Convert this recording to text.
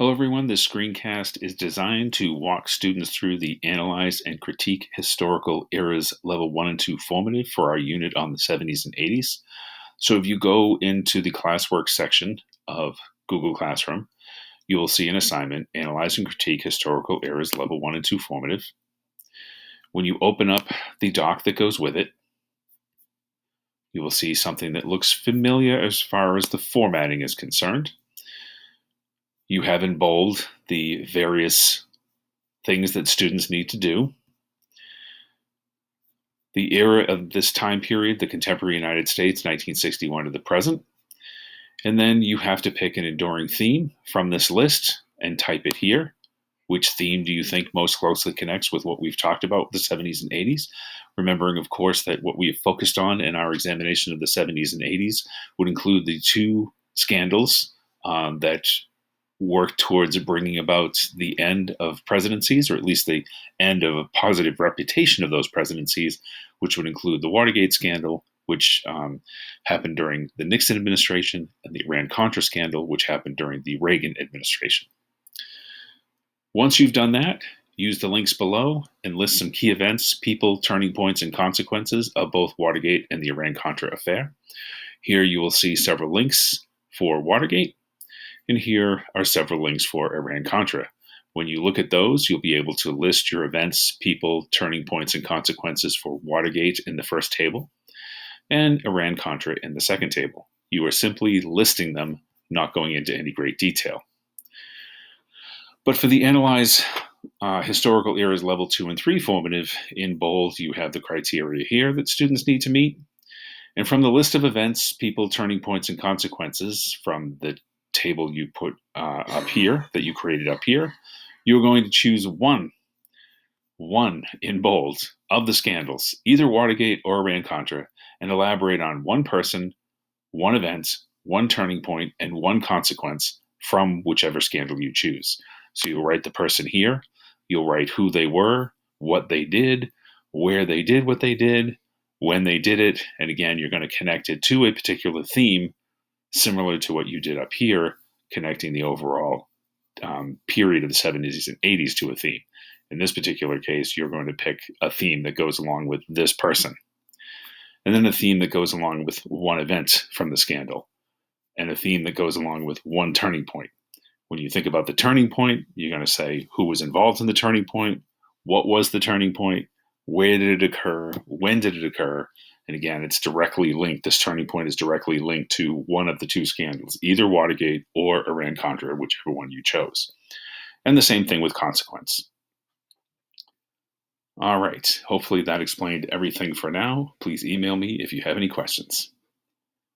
Hello, everyone. This screencast is designed to walk students through the Analyze and Critique Historical Eras Level 1 and 2 formative for our unit on the 70s and 80s. So if you go into the classwork section of Google Classroom, you will see an assignment, Analyze and Critique Historical Eras Level 1 and 2 formative. When you open up the doc that goes with it, you will see something that looks familiar as far as the formatting is concerned. You have in bold the various things that students need to do. The era of this time period, the contemporary United States, 1961 to the present. And then you have to pick an enduring theme from this list and type it here. Which theme do you think most closely connects with what we've talked about the 70s and 80s? Remembering, of course, that what we have focused on in our examination of the 70s and 80s would include the two scandals that work towards bringing about the end of presidencies, or at least the end of a positive reputation of those presidencies, which would include the Watergate scandal, which happened during the Nixon administration, and the Iran-Contra scandal, which happened during the Reagan administration. Once you've done that, use the links below and list some key events, people, turning points, and consequences of both Watergate and the Iran-Contra affair. Here you will see several links for Watergate, and here are several links for Iran-Contra. When you look at those, you'll be able to list your events, people, turning points, and consequences for Watergate in the first table, and Iran-Contra in the second table. You are simply listing them, not going into any great detail. But for the Analyze Historical Eras Level 2 and 3 formative, in bold, you have the criteria here that students need to meet. And from the list of events, people, turning points, and consequences from the table you put up here, that you created up here, you're going to choose one in bold of the scandals, either Watergate or Iran-Contra, and elaborate on one person, one event, one turning point, and one consequence from whichever scandal you choose. So you'll write the person here, you'll write who they were, what they did, where they did what they did, when they did it, and again, you're going to connect it to a particular theme, similar to what you did up here, connecting the overall period of the 70s and 80s to a theme. In this particular case, you're going to pick a theme that goes along with this person, and then a theme that goes along with one event from the scandal, and a theme that goes along with one turning point. When you think about the turning point, you're going to say who was involved in the turning point, what was the turning point, where did it occur, when did it occur, and again, it's directly linked. This turning point is directly linked to one of the two scandals, either Watergate or Iran-Contra, whichever one you chose. And the same thing with consequence. All right, hopefully that explained everything for now. Please email me if you have any questions.